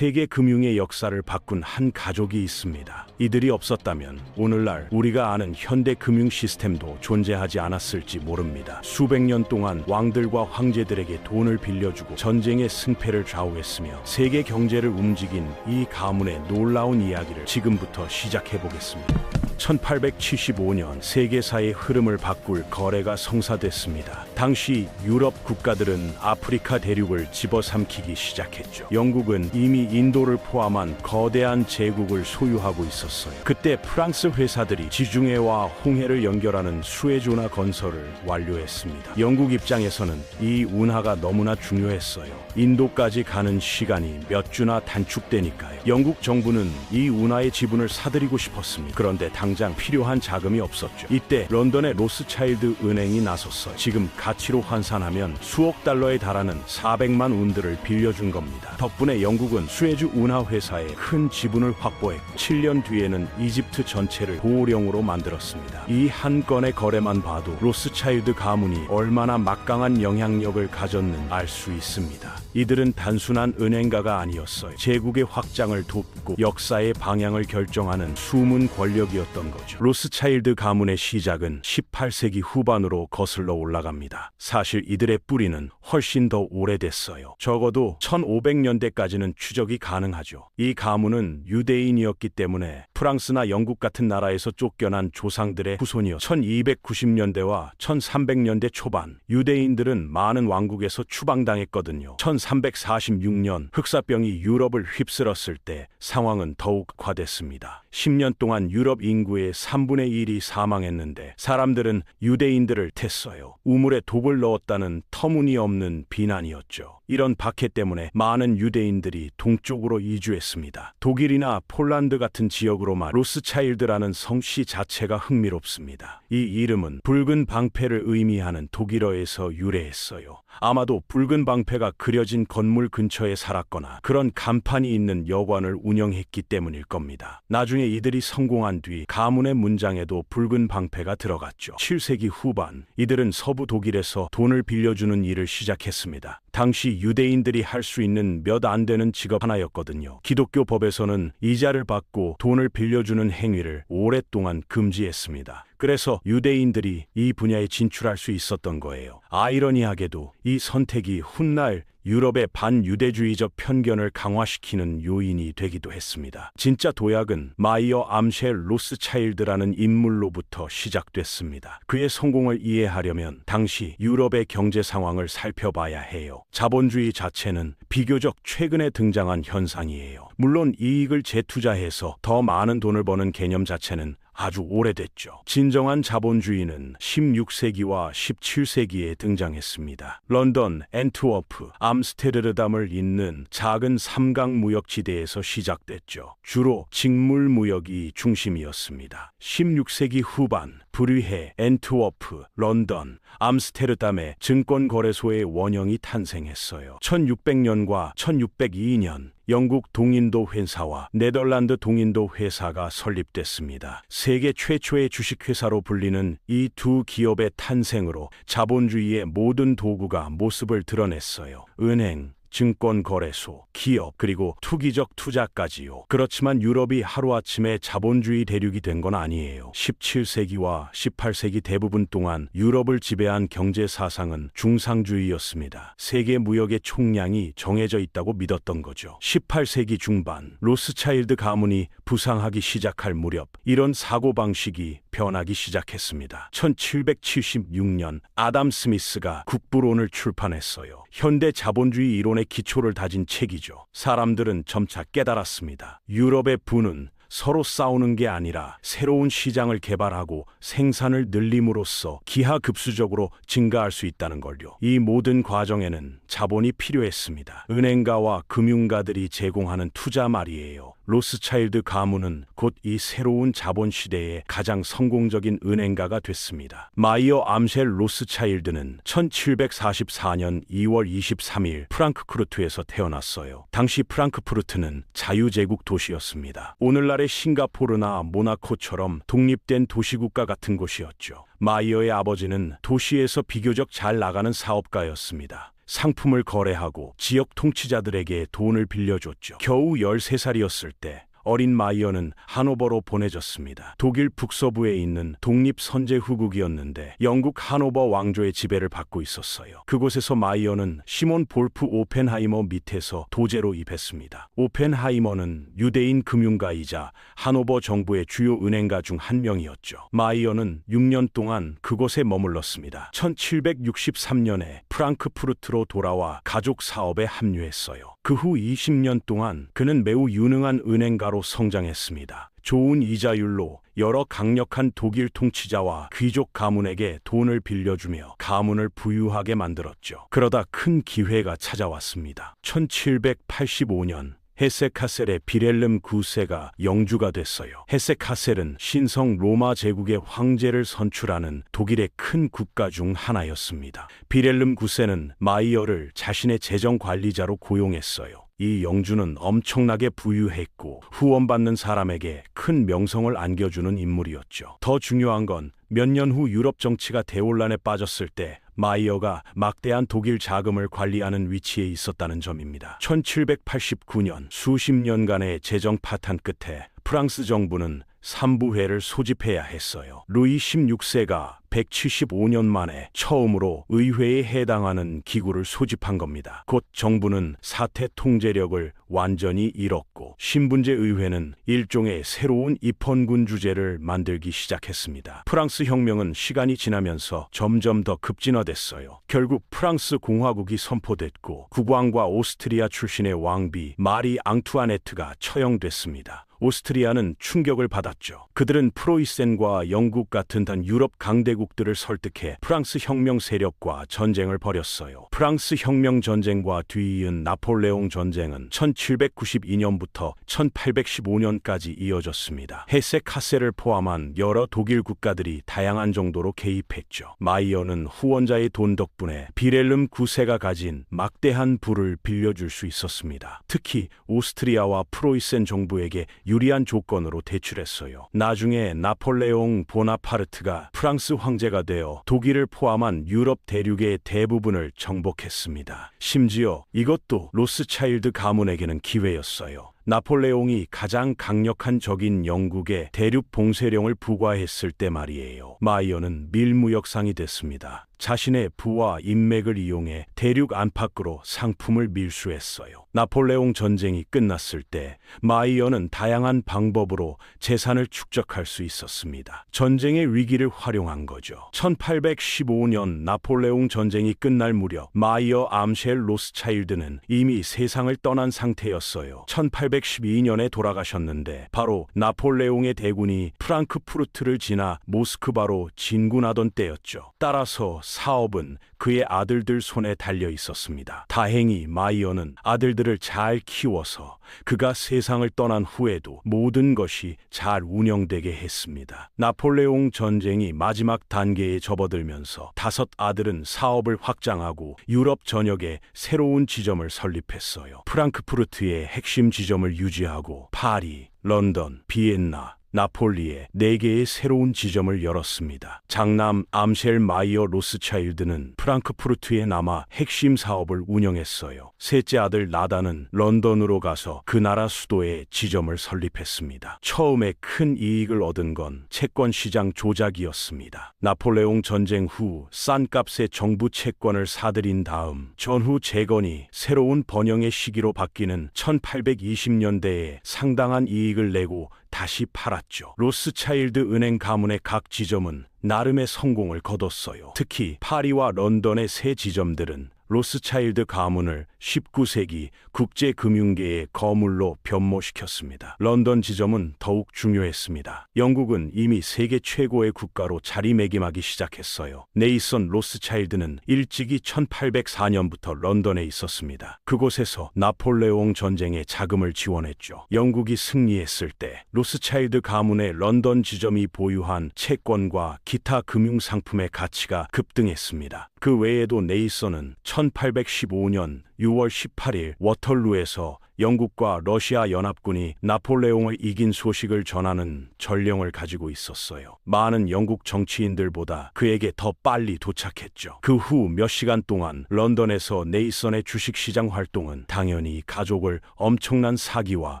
세계 금융의 역사를 바꾼 한 가족이 있습니다. 이들이 없었다면 오늘날 우리가 아는 현대 금융 시스템도 존재하지 않았을지 모릅니다. 수백 년 동안 왕들과 황제들에게 돈을 빌려주고 전쟁의 승패를 좌우했으며 세계 경제를 움직인 이 가문의 놀라운 이야기를 지금부터 시작해 보겠습니다. 1875년 세계사의 흐름을 바꿀 거래가 성사됐습니다. 당시 유럽 국가들은 아프리카 대륙을 집어삼키기 시작했죠. 영국은 이미 인도를 포함한 거대한 제국을 소유하고 있었어요. 그때 프랑스 회사들이 지중해와 홍해를 연결하는 수에즈운하 건설을 완료했습니다. 영국 입장에서는 이 운하가 너무나 중요했어요. 인도까지 가는 시간이 몇 주나 단축되니까요. 영국 정부는 이 운하의 지분을 사들이고 싶었습니다. 그런데 당장 필요한 자금이 없었죠. 이때 런던의 로스차일드 은행이 나섰어요. 지금 가치로 환산하면 수억 달러에 달하는 400만 운들을 빌려준 겁니다. 덕분에 영국은 수에즈 운하 회사에 큰 지분을 확보했고 7년 뒤에는 이집트 전체를 보호령으로 만들었습니다. 이 한 건의 거래만 봐도 로스차일드 가문이 얼마나 막강한 영향력을 가졌는지 알 수 있습니다. 이들은 단순한 은행가가 아니었어요. 제국의 확장을 돕고 역사의 방향을 결정하는 숨은 권력이었던 거죠. 로스차일드 가문의 시작은 18세기 후반으로 거슬러 올라갑니다. 사실 이들의 뿌리는 훨씬 더 오래됐어요. 적어도 1500년대까지는 추적이 가능하죠. 이 가문은 유대인이었기 때문에 프랑스나 영국 같은 나라에서 쫓겨난 조상들의 후손이었 1290년대와 1300년대 초반 유대인들은 많은 왕국에서 추방당했거든요. 1346년 흑사병이 유럽을 휩쓸었을 때 상황은 더욱 악화됐습니다. 10년 동안 유럽 인구의 3분의 1이 사망했는데 사람들은 유대인들을 텄어요. 우물에 독을 넣었다는 터무니없는 비난이었죠. 이런 박해 때문에 많은 유대인들이 동쪽으로 이주했습니다. 독일이나 폴란드 같은 지역으로만 로스차일드라는 성씨 자체가 흥미롭습니다. 이 이름은 붉은 방패를 의미하는 독일어에서 유래했어요. 아마도 붉은 방패가 그려진 건물 근처에 살았거나 그런 간판이 있는 여관을 운영했기 때문일 겁니다. 나중에 이들이 성공한 뒤 가문의 문장에도 붉은 방패가 들어갔죠. 7세기 후반 이들은 서부 독일에서 돈을 빌려주는 일을 시작했습니다. 당시 유대인들이 할 수 있는 몇 안 되는 직업 하나였거든요. 기독교 법에서는 이자를 받고 돈을 빌려주는 행위를 오랫동안 금지했습니다. 그래서 유대인들이 이 분야에 진출할 수 있었던 거예요. 아이러니하게도 이 선택이 훗날 유럽의 반유대주의적 편견을 강화시키는 요인이 되기도 했습니다. 진짜 도약은 마이어 암쉘 로스차일드라는 인물로부터 시작됐습니다. 그의 성공을 이해하려면 당시 유럽의 경제 상황을 살펴봐야 해요. 자본주의 자체는 비교적 최근에 등장한 현상이에요. 물론 이익을 재투자해서 더 많은 돈을 버는 개념 자체는 아주 오래됐죠. 진정한 자본주의는 16세기와 17세기에 등장했습니다. 런던, 앤트워프, 암스테르담을 잇는 작은 삼각 무역지대에서 시작됐죠. 주로 직물 무역이 중심이었습니다. 16세기 후반 브뤼헤, 앤트워프, 런던, 암스테르담의 증권거래소의 원형이 탄생했어요. 1600년과 1602년 영국 동인도 회사와 네덜란드 동인도 회사가 설립됐습니다. 세계 최초의 주식회사로 불리는 이 두 기업의 탄생으로 자본주의의 모든 도구가 모습을 드러냈어요. 은행, 증권거래소, 기업, 그리고 투기적 투자까지요. 그렇지만 유럽이 하루아침에 자본주의 대륙이 된 건 아니에요. 17세기와 18세기 대부분 동안 유럽을 지배한 경제 사상은 중상주의였습니다. 세계 무역의 총량이 정해져 있다고 믿었던 거죠. 18세기 중반 로스차일드 가문이 부상하기 시작할 무렵 이런 사고방식이 변하기 시작했습니다. 1776년 아담 스미스가 국부론을 출판했어요. 현대 자본주의 이론의 기초를 다진 책이죠. 사람들은 점차 깨달았습니다. 유럽의 부는 서로 싸우는 게 아니라 새로운 시장을 개발하고 생산을 늘림으로써 기하급수적으로 증가할 수 있다는 걸요. 이 모든 과정에는 자본이 필요했습니다. 은행가와 금융가들이 제공하는 투자 말이에요. 로스차일드 가문은 곧 이 새로운 자본 시대의 가장 성공적인 은행가가 됐습니다. 마이어 암쉘 로스차일드는 1744년 2월 23일 프랑크푸르트에서 태어났어요. 당시 프랑크푸르트는 자유제국 도시였습니다. 오늘날의 싱가포르나 모나코처럼 독립된 도시국가 같은 곳이었죠. 마이어의 아버지는 도시에서 비교적 잘 나가는 사업가였습니다. 상품을 거래하고 지역 통치자들에게 돈을 빌려줬죠. 겨우 13살이었을 때 어린 마이어는 하노버로 보내졌습니다. 독일 북서부에 있는 독립선제후국이었는데 영국 하노버 왕조의 지배를 받고 있었어요. 그곳에서 마이어는 시몬 볼프 오펜하이머 밑에서 도제로 입했습니다. 오펜하이머는 유대인 금융가이자 하노버 정부의 주요 은행가 중 한 명이었죠. 마이어는 6년 동안 그곳에 머물렀습니다. 1763년에 프랑크푸르트로 돌아와 가족 사업에 합류했어요. 그 후 20년 동안 그는 매우 유능한 은행가로 성장했습니다. 좋은 이자율로 여러 강력한 독일 통치자와 귀족 가문에게 돈을 빌려주며 가문을 부유하게 만들었죠. 그러다 큰 기회가 찾아왔습니다. 1785년 헤세카셀의 비렐름 9세가 영주가 됐어요. 헤세카셀은 신성 로마 제국의 황제를 선출하는 독일의 큰 국가 중 하나였습니다. 비렐름 9세는 마이어를 자신의 재정 관리자로 고용했어요. 이 영주는 엄청나게 부유했고 후원받는 사람에게 큰 명성을 안겨주는 인물이었죠. 더 중요한 건 몇 년 후 유럽 정치가 대혼란에 빠졌을 때 마이어가 막대한 독일 자금을 관리하는 위치에 있었다는 점입니다. 1789년 수십 년간의 재정 파탄 끝에 프랑스 정부는 3부회를 소집해야 했어요. 루이 16세가 175년 만에 처음으로 의회에 해당하는 기구를 소집한 겁니다. 곧 정부는 사태 통제력을 완전히 잃었고 신분제 의회는 일종의 새로운 입헌군 주제를 만들기 시작했습니다. 프랑스 혁명은 시간이 지나면서 점점 더 급진화됐어요. 결국 프랑스 공화국이 선포됐고 국왕과 오스트리아 출신의 왕비 마리 앙투아네트가 처형됐습니다. 오스트리아는 충격을 받았죠. 그들은 프로이센과 영국 같은 단 유럽 강대국들을 설득해 프랑스 혁명 세력과 전쟁을 벌였어요. 프랑스 혁명 전쟁과 뒤이은 나폴레옹 전쟁은 1792년부터 1815년까지 이어졌습니다. 헤세카셀을 포함한 여러 독일 국가들이 다양한 정도로 개입했죠. 마이어는 후원자의 돈 덕분에 비렐름 9세가 가진 막대한 부를 빌려줄 수 있었습니다. 특히 오스트리아와 프로이센 정부에게 유리한 조건으로 대출했어요. 나중에 나폴레옹 보나파르트가 프랑스 황제가 되어 독일을 포함한 유럽 대륙의 대부분을 정복했습니다. 심지어 이것도 로스차일드 가문에게는 기회였어요. 나폴레옹이 가장 강력한 적인 영국에 대륙 봉쇄령을 부과했을 때 말이에요. 마이어는 밀무역상이 됐습니다. 자신의 부와 인맥을 이용해 대륙 안팎으로 상품을 밀수했어요. 나폴레옹 전쟁이 끝났을 때 마이어는 다양한 방법으로 재산을 축적할 수 있었습니다. 전쟁의 위기를 활용한 거죠. 1815년 나폴레옹 전쟁이 끝날 무렵 마이어 암쉘 로스차일드는 이미 세상을 떠난 상태였어요. 1812년에 돌아가셨는데 바로 나폴레옹의 대군이 프랑크푸르트를 지나 모스크바로 진군하던 때였죠. 따라서 사업은 그의 아들들 손에 달려 있었습니다. 다행히 마이어는 아들들을 잘 키워서 그가 세상을 떠난 후에도 모든 것이 잘 운영되게 했습니다. 나폴레옹 전쟁이 마지막 단계에 접어들면서 5 아들은 사업을 확장하고 유럽 전역에 새로운 지점을 설립했어요. 프랑크푸르트의 핵심 지점을 유지하고 파리, 런던, 비엔나, 나폴리에 4개의 새로운 지점을 열었습니다. 장남 암쉘 마이어 로스차일드는 프랑크푸르트에 남아 핵심 사업을 운영했어요. 셋째 아들 나단은 런던으로 가서 그 나라 수도에 지점을 설립했습니다. 처음에 큰 이익을 얻은 건 채권 시장 조작이었습니다. 나폴레옹 전쟁 후 싼 값에 정부 채권을 사들인 다음 전후 재건이 새로운 번영의 시기로 바뀌는 1820년대에 상당한 이익을 내고 다시 팔았죠. 로스차일드 은행 가문의 각 지점은 나름의 성공을 거뒀어요. 특히 파리와 런던의 새 지점들은 로스차일드 가문을 19세기 국제금융계의 거물로 변모시켰습니다. 런던 지점은 더욱 중요했습니다. 영국은 이미 세계 최고의 국가로 자리매김하기 시작했어요. 네이선 로스차일드는 일찍이 1804년부터 런던에 있었습니다. 그곳에서 나폴레옹 전쟁에 자금을 지원했죠. 영국이 승리했을 때 로스차일드 가문의 런던 지점이 보유한 채권과 기타 금융상품의 가치가 급등했습니다. 그 외에도 네이선은 1815년 6월 18일 워털루에서 영국과 러시아 연합군이 나폴레옹을 이긴 소식을 전하는 전령을 가지고 있었어요. 많은 영국 정치인들보다 그에게 더 빨리 도착했죠. 그 후 몇 시간 동안 런던에서 네이선의 주식시장 활동은 당연히 가족을 엄청난 사기와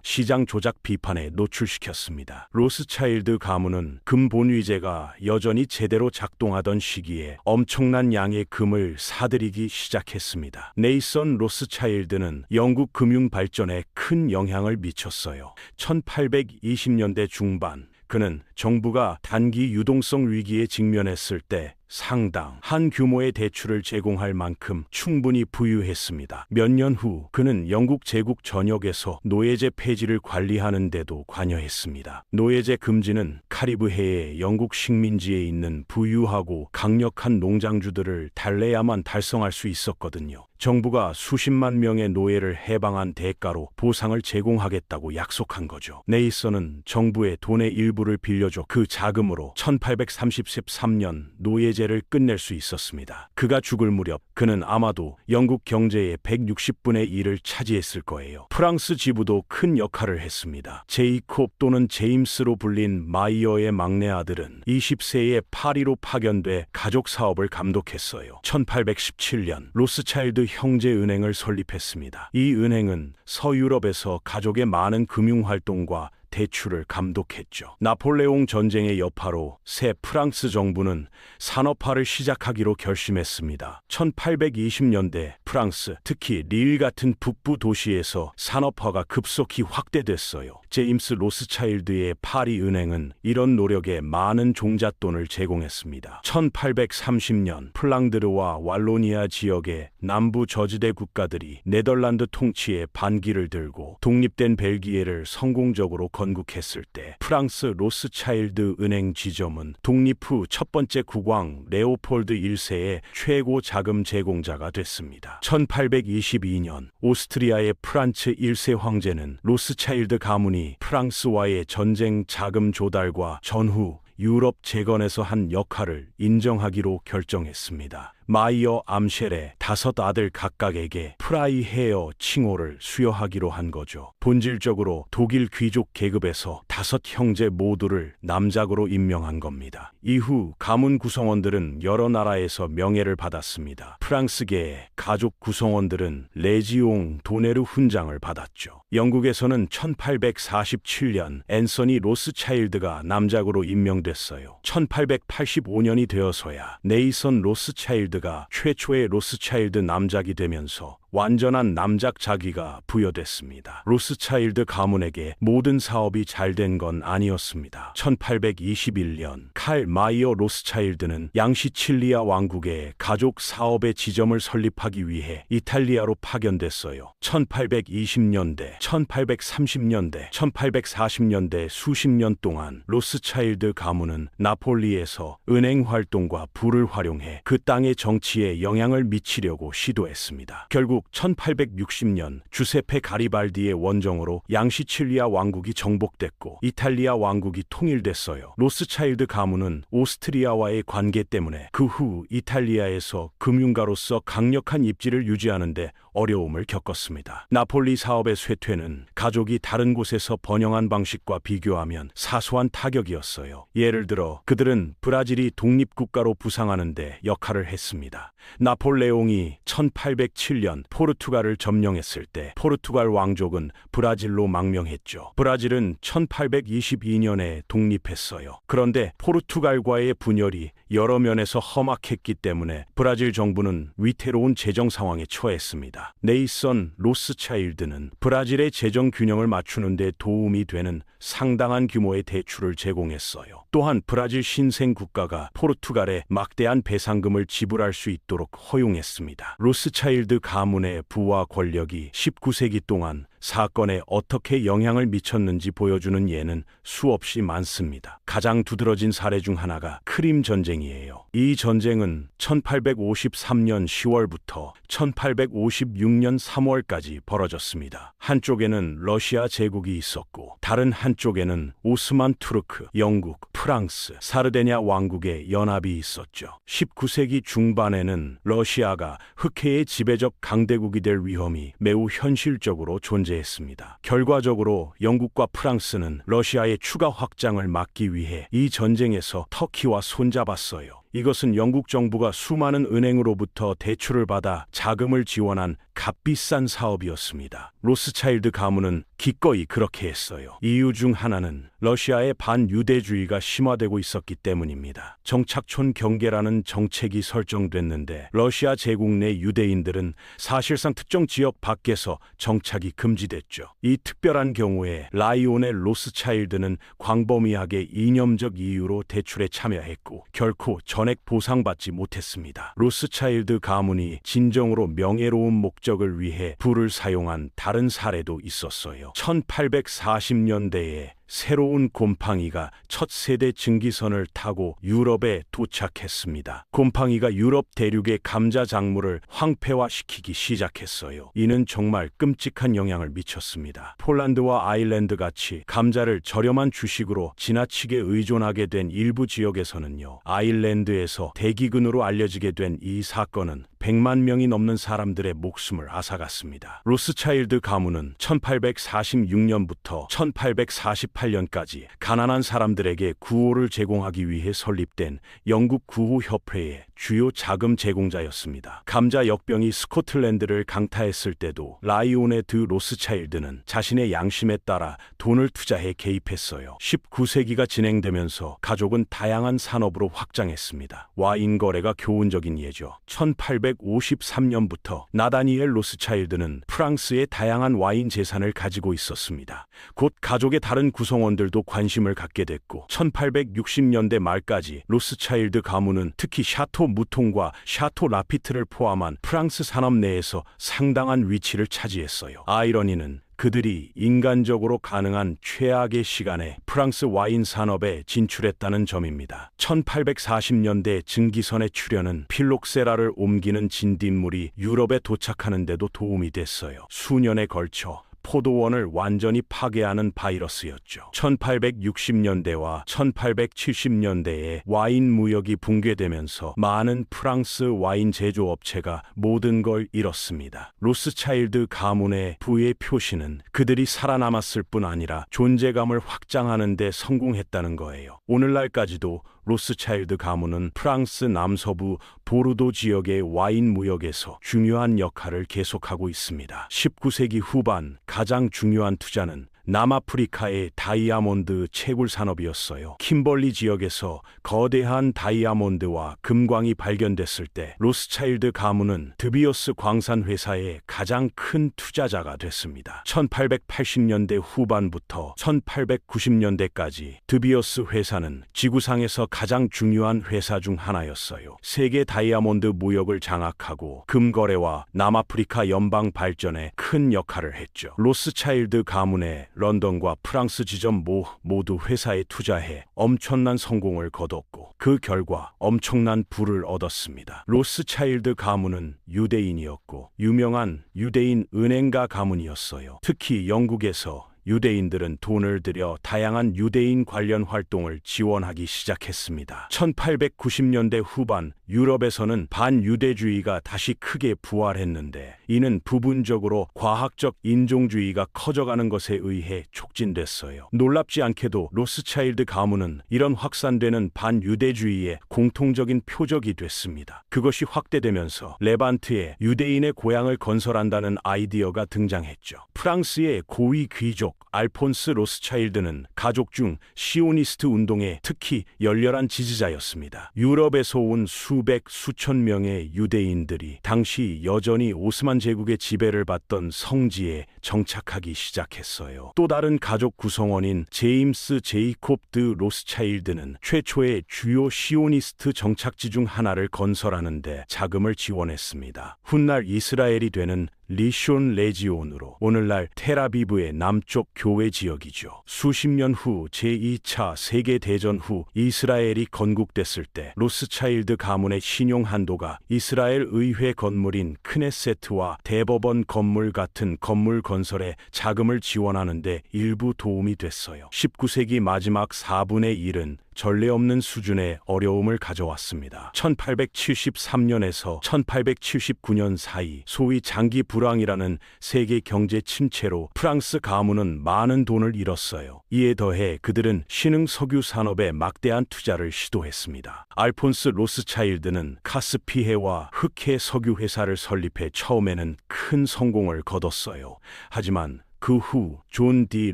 시장 조작 비판에 노출시켰습니다. 로스차일드 가문은 금 본위제가 여전히 제대로 작동하던 시기에 엄청난 양의 금을 사들이기 시작했습니다. 네이선 로스차일드는 영국 금융 발전에 큰 영향을 미쳤어요. 1820년대 중반 그는 정부가 단기 유동성 위기에 직면했을 때 상당한 규모의 대출을 제공할 만큼 충분히 부유했습니다. 몇 년 후 그는 영국 제국 전역에서 노예제 폐지를 관리하는 데도 관여했습니다. 노예제 금지는 카리브해의 영국 식민지에 있는 부유하고 강력한 농장주들을 달래야만 달성할 수 있었거든요. 정부가 수십만 명의 노예를 해방한 대가로 보상을 제공하겠다고 약속한 거죠. 네이선은 정부의 돈의 일부를 빌려줘 그 자금으로 1833년 노예제를 끝낼 수 있었습니다. 그가 죽을 무렵 그는 아마도 영국 경제의 160분의 1을 차지했을 거예요. 프랑스 지부도 큰 역할을 했습니다. 제이콥 또는 제임스로 불린 마이어의 막내 아들은 20세에 파리로 파견돼 가족 사업을 감독했어요. 1817년 로스차일드 형제은행을 설립했습니다. 이 은행은 서유럽에서 가족의 많은 금융활동과 대출을 감독했죠. 나폴레옹 전쟁의 여파로 새 프랑스 정부는 산업화를 시작하기로 결심했습니다. 1820년대 프랑스, 특히 릴 같은 북부 도시에서 산업화가 급속히 확대됐어요. 제임스 로스차일드의 파리 은행은 이런 노력에 많은 종잣돈을 제공했습니다. 1830년 플랑드르와 왈로니아 지역의 남부 저지대 국가들이 네덜란드 통치에 반기를 들고 독립된 벨기에를 성공적으로 건국했을 때 프랑스 로스차일드 은행 지점은 독립 후 첫 번째 국왕 레오폴드 1세의 최고 자금 제공자가 됐습니다. 1822년 오스트리아의 프란츠 1세 황제는 로스차일드 가문이 프랑스와의 전쟁 자금 조달과 전후 유럽 재건에서 한 역할을 인정하기로 결정했습니다. 마이어 암쉘의 5 아들 각각에게 프라이헤어 칭호를 수여하기로 한 거죠. 본질적으로 독일 귀족 계급에서 5 형제 모두를 남작으로 임명한 겁니다. 이후 가문 구성원들은 여러 나라에서 명예를 받았습니다. 프랑스계의 가족 구성원들은 레지옹 도네르 훈장을 받았죠. 영국에서는 1847년 앤서니 로스차일드가 남작으로 임명됐어요. 1885년이 되어서야 네이선 로스차일드 가 최초의 로스차일드 남작이 되면서 완전한 남작 자기가 부여됐습니다. 로스차일드 가문에게 모든 사업이 잘 된 건 아니었습니다. 1821년 칼 마이어 로스차일드는 양시칠리아 왕국의 가족 사업의 지점을 설립하기 위해 이탈리아로 파견됐어요. 1820년대, 1830년대, 1840년대 수십 년 동안 로스차일드 가문은 나폴리에서 은행 활동과 부를 활용해 그 땅의 정치에 영향을 미치려고 시도했습니다. 결국 1860년 주세페 가리발디의 원정으로 양시칠리아 왕국이 정복됐고 이탈리아 왕국이 통일됐어요. 로스차일드 가문은 오스트리아와의 관계 때문에 그 후 이탈리아에서 금융가로서 강력한 입지를 유지하는데 어려움을 겪었습니다. 나폴리 사업의 쇠퇴는 가족이 다른 곳에서 번영한 방식과 비교하면 사소한 타격이었어요. 예를 들어 그들은 브라질이 독립국가로 부상하는 데 역할을 했습니다. 나폴레옹이 1807년 포르투갈을 점령했을 때 포르투갈 왕족은 브라질로 망명했죠. 브라질은 1822년에 독립했어요. 그런데 포르투갈과의 분열이 여러 면에서 험악했기 때문에 브라질 정부는 위태로운 재정 상황에 처했습니다. 네이선 로스차일드는 브라질의 재정 균형을 맞추는 데 도움이 되는 상당한 규모의 대출을 제공했어요. 또한 브라질 신생 국가가 포르투갈에 막대한 배상금을 지불할 수 있도록 허용했습니다. 로스차일드 가문의 부와 권력이 19세기 동안 사건에 어떻게 영향을 미쳤는지 보여주는 예는 수없이 많습니다. 가장 두드러진 사례 중 하나가 크림 전쟁이에요. 이 전쟁은 1853년 10월부터 1856년 3월까지 벌어졌습니다. 한쪽에는 러시아 제국이 있었고 다른 한쪽에는 오스만 투르크, 영국, 프랑스, 사르데냐 왕국의 연합이 있었죠. 19세기 중반에는 러시아가 흑해의 지배적 강대국이 될 위험이 매우 현실적으로 존재했습니다. 결과적으로 영국과 프랑스는 러시아의 추가 확장을 막기 위해 이 전쟁에서 터키와 손잡았어요. 이것은 영국 정부가 수많은 은행으로부터 대출을 받아 자금을 지원한 값비싼 사업이었습니다. 로스차일드 가문은 기꺼이 그렇게 했어요. 이유 중 하나는 러시아의 반유대주의가 심화되고 있었기 때문입니다. 정착촌 경계라는 정책이 설정됐는데 러시아 제국 내 유대인들은 사실상 특정 지역 밖에서 정착이 금지됐죠. 이 특별한 경우에 라이온의 로스차일드는 광범위하게 이념적 이유로 대출에 참여했고 결코 전액 보상받지 못했습니다. 로스차일드 가문이 진정으로 명예로운 목적을 위해 부를 사용한 다른 사례도 있었어요. 1840년대에 새로운 곰팡이가 첫 세대 증기선을 타고 유럽에 도착했습니다. 곰팡이가 유럽 대륙의 감자 작물을 황폐화시키기 시작했어요. 이는 정말 끔찍한 영향을 미쳤습니다. 폴란드와 아일랜드 같이 감자를 저렴한 주식으로 지나치게 의존하게 된 일부 지역에서는요. 아일랜드에서 대기근으로 알려지게 된 이 사건은 100만 명이 넘는 사람들의 목숨을 앗아갔습니다. 로스차일드 가문은 1846년부터 1848년까지 가난한 사람들에게 구호를 제공하기 위해 설립된 영국 구호협회의 주요 자금 제공자였습니다. 감자 역병이 스코틀랜드를 강타했을 때도 라이온의 드 로스차일드는 자신의 양심에 따라 돈을 투자해 개입했어요. 19세기가 진행되면서 가족은 다양한 산업으로 확장했습니다. 와인 거래가 교훈적인 예죠. 1853년부터 나다니엘 로스차일드는 프랑스의 다양한 와인 재산을 가지고 있었습니다. 곧 가족의 다른 구성원들도 관심을 갖게 됐고 1860년대 말까지 로스차일드 가문은 특히 샤토 무통과 샤토 라피트를 포함한 프랑스 산업 내에서 상당한 위치를 차지했어요. 아이러니는 그들이 인간적으로 가능한 최악의 시간에 프랑스 와인 산업에 진출했다는 점입니다. 1840년대 증기선의 출현은 필록세라를 옮기는 진딧물이 유럽에 도착하는 데도 도움이 됐어요. 수년에 걸쳐 포도원을 완전히 파괴하는 바이러스였죠. 1860년대와 1870년대에 와인 무역이 붕괴되면서 많은 프랑스 와인 제조업체가 모든 걸 잃었습니다. 로스차일드 가문의 부의 표시는 그들이 살아남았을 뿐 아니라 존재감을 확장하는 데 성공했다는 거예요. 오늘날까지도 로스차일드 가문은 프랑스 남서부 보르도 지역의 와인 무역에서 중요한 역할을 계속하고 있습니다. 19세기 후반 가장 중요한 투자는 남아프리카의 다이아몬드 채굴 산업이었어요. 킴벌리 지역에서 거대한 다이아몬드와 금광이 발견됐을 때 로스차일드 가문은 드비어스 광산 회사의 가장 큰 투자자가 됐습니다. 1880년대 후반부터 1890년대까지 드비어스 회사는 지구상에서 가장 중요한 회사 중 하나였어요. 세계 다이아몬드 무역을 장악하고 금거래와 남아프리카 연방 발전에 큰 역할을 했죠. 로스차일드 가문의 런던과 프랑스 지점 모두 회사에 투자해 엄청난 성공을 거뒀고 그 결과 엄청난 부를 얻었습니다. 로스차일드 가문은 유대인이었고 유명한 유대인 은행가 가문이었어요. 특히 영국에서 유대인들은 돈을 들여 다양한 유대인 관련 활동을 지원하기 시작했습니다. 1890년대 후반 유럽에서는 반유대주의가 다시 크게 부활했는데 이는 부분적으로 과학적 인종주의가 커져가는 것에 의해 촉진됐어요. 놀랍지 않게도 로스차일드 가문은 이런 확산되는 반유대주의의 공통적인 표적이 됐습니다. 그것이 확대되면서 레반트에 유대인의 고향을 건설한다는 아이디어가 등장했죠. 프랑스의 고위 귀족 알폰스 로스차일드는 가족 중 시오니스트 운동의 특히 열렬한 지지자였습니다. 유럽에서 온 수천 명의 유대인들이 당시 여전히 오스만 제국의 지배를 받던 성지에 정착하기 시작했어요. 또 다른 가족 구성원인 제임스 제이콥 드 로스차일드는 최초의 주요 시오니스트 정착지 중 하나를 건설하는데 자금을 지원했습니다. 훗날 이스라엘이 되는 리숀 레지온으로 오늘날 텔아비브의 남쪽 교외 지역이죠. 수십 년 후 제2차 세계대전 후 이스라엘이 건국됐을 때 로스차일드 가문의 신용 한도가 이스라엘 의회 건물인 크네세트와 대법원 건물 같은 건물 건설에 자금을 지원하는 데 일부 도움이 됐어요. 19세기 마지막 4분의 1은 전례 없는 수준의 어려움을 가져왔습니다. 1873년에서 1879년 사이 소위 장기 불황이라는 세계 경제 침체로 프랑스 가문은 많은 돈을 잃었어요. 이에 더해 그들은 신흥 석유 산업에 막대한 투자를 시도했습니다. 알폰스 로스차일드는 카스피해와 흑해 석유 회사를 설립해 처음에는 큰 성공을 거뒀어요. 하지만 그 후 존 디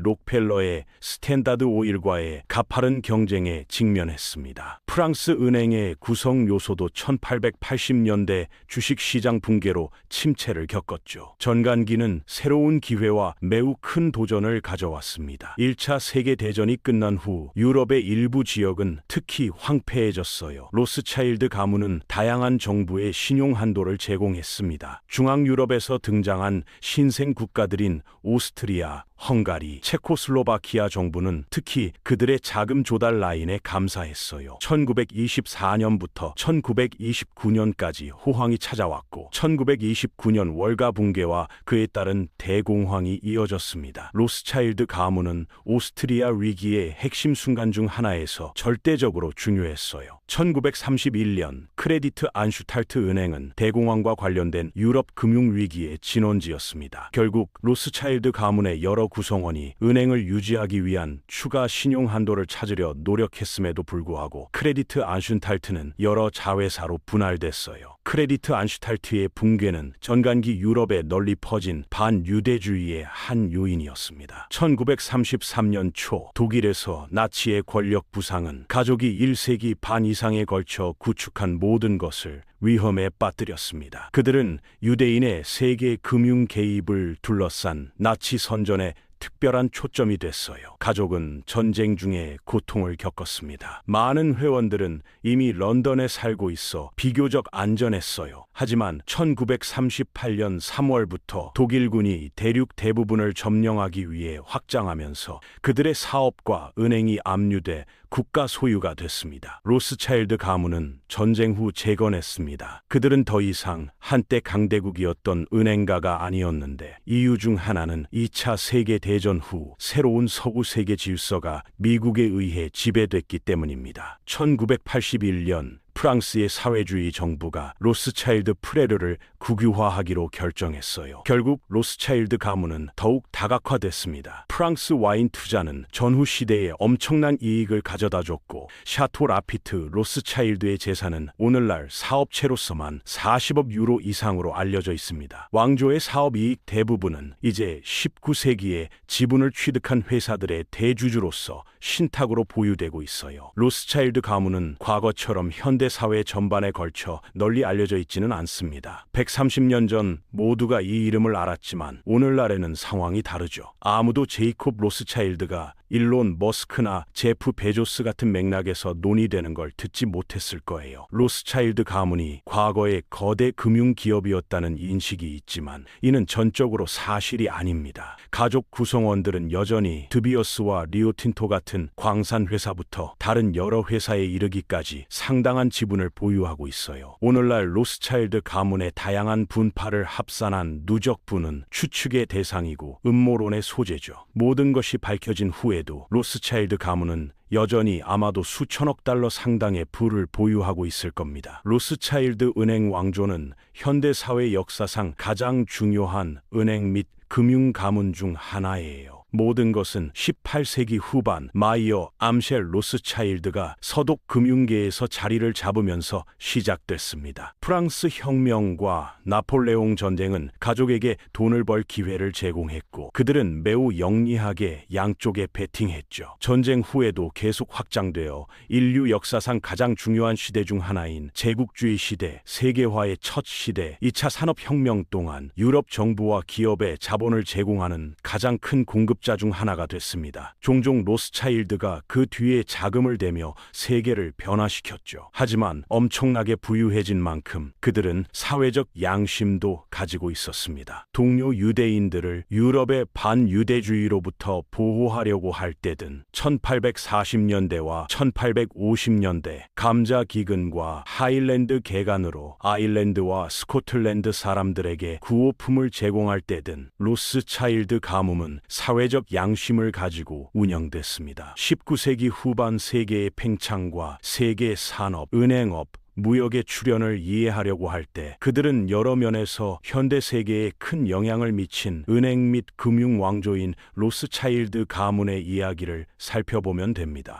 록펠러의 스탠다드 오일과의 가파른 경쟁에 직면했습니다. 프랑스 은행의 구성 요소도 1880년대 주식시장 붕괴로 침체를 겪었죠. 전간기는 새로운 기회와 매우 큰 도전을 가져왔습니다. 1차 세계대전이 끝난 후 유럽의 일부 지역은 특히 황폐해졌어요. 로스차일드 가문은 다양한 정부의 신용 한도를 제공했습니다. 중앙유럽에서 등장한 신생 국가들인 오스트리아, 헝가리, 체코슬로바키아 정부는 특히 그들의 자금 조달 라인에 감사했어요. 1924년부터 1929년까지 호황이 찾아왔고 1929년 월가 붕괴와 그에 따른 대공황이 이어졌습니다. 로스차일드 가문은 오스트리아 위기의 핵심 순간 중 하나에서 절대적으로 중요했어요. 1931년 크레디트 안슈탈트 은행은 대공황과 관련된 유럽 금융위기의 진원지였습니다. 결국 로스차일드 가문의 여러 구성원이 은행을 유지하기 위한 추가 신용 한도를 찾으려 노력했음에도 불구하고 크레디트 안슈탈트는 여러 자회사로 분할됐어요. 크레디트 안슈탈트의 붕괴는 전간기 유럽에 널리 퍼진 반유대주의의 한 요인이었습니다. 1933년 초 독일에서 나치의 권력 부상은 가족이 1세기 반 이상에 걸쳐 구축한 모든 것을 위험에 빠뜨렸습니다. 그들은 유대인의 세계 금융 개입을 둘러싼 나치 선전에 특별한 초점이 됐어요. 가족은 전쟁 중에 고통을 겪었습니다. 많은 회원들은 이미 런던에 살고 있어 비교적 안전했어요. 하지만 1938년 3월부터 독일군이 대륙 대부분을 점령하기 위해 확장하면서 그들의 사업과 은행이 압류돼 국가 소유가 됐습니다. 로스차일드 가문은 전쟁 후 재건했습니다. 그들은 더 이상 한때 강대국이었던 은행가가 아니었는데 이유 중 하나는 2차 세계대전 후 새로운 서구 세계 질서가 미국에 의해 지배됐기 때문입니다. 1981년 프랑스의 사회주의 정부가 로스차일드 프레르를 국유화하기로 결정했어요. 결국 로스차일드 가문은 더욱 다각화됐습니다. 프랑스 와인 투자는 전후 시대에 엄청난 이익을 가져다 줬고 샤토 라피트 로스차일드의 재산은 오늘날 사업체로서만 40억 유로 이상으로 알려져 있습니다. 왕조의 사업 이익 대부분은 이제 19세기에 지분을 취득한 회사들의 대주주로서 신탁으로 보유되고 있어요. 로스차일드 가문은 과거처럼 현대 사회 전반에 걸쳐 널리 알려져 있지는 않습니다. 130년 전 모두가 이 이름을 알았지만 오늘날에는 상황이 다르죠. 아무도 제이콥 로스차일드가 일론 머스크나 제프 베조스 같은 맥락에서 논의되는 걸 듣지 못했을 거예요. 로스차일드 가문이 과거의 거대 금융기업이었다는 인식이 있지만 이는 전적으로 사실이 아닙니다. 가족 구성원들은 여전히 드비어스와 리오틴토 같은 광산회사부터 다른 여러 회사에 이르기까지 상당한 지분을 보유하고 있어요. 오늘날 로스차일드 가문의 다양한 분파를 합산한 누적부는 추측의 대상이고 음모론의 소재죠. 모든 것이 밝혀진 후에도 로스차일드 가문은 여전히 아마도 수천억 달러 상당의 부를 보유하고 있을 겁니다. 로스차일드 은행 왕조는 현대사회 역사상 가장 중요한 은행 및 금융 가문 중 하나예요. 모든 것은 18세기 후반 마이어 암셸 로스차일드가 서독 금융계에서 자리를 잡으면서 시작됐습니다. 프랑스 혁명과 나폴레옹 전쟁은 가족에게 돈을 벌 기회를 제공했고 그들은 매우 영리하게 양쪽에 베팅했죠. 전쟁 후에도 계속 확장되어 인류 역사상 가장 중요한 시대 중 하나인 제국주의 시대, 세계화의 첫 시대, 2차 산업혁명 동안 유럽 정부와 기업에 자본을 제공하는 가장 큰 공급자 중 하나가 됐습니다. 종종 로스차일드가 그 뒤에 자금을 대며 세계를 변화시켰죠. 하지만 엄청나게 부유해진 만큼 그들은 사회적 양심도 가지고 있었습니다. 동료 유대인들을 유럽의 반유대주의로부터 보호하려고 할 때든 1840년대와 1850년대 감자 기근과 하일랜드 개간으로 아일랜드와 스코틀랜드 사람들에게 구호품을 제공할 때든 로스차일드 가문은 사회적 양심을 가지고 운영됐습니다. 19세기 후반 세계의 팽창과 세계 산업, 은행업, 무역의 출현을 이해하려고 할 때 그들은 여러 면에서 현대 세계에 큰 영향을 미친 은행 및 금융 왕조인 로스차일드 가문의 이야기를 살펴보면 됩니다.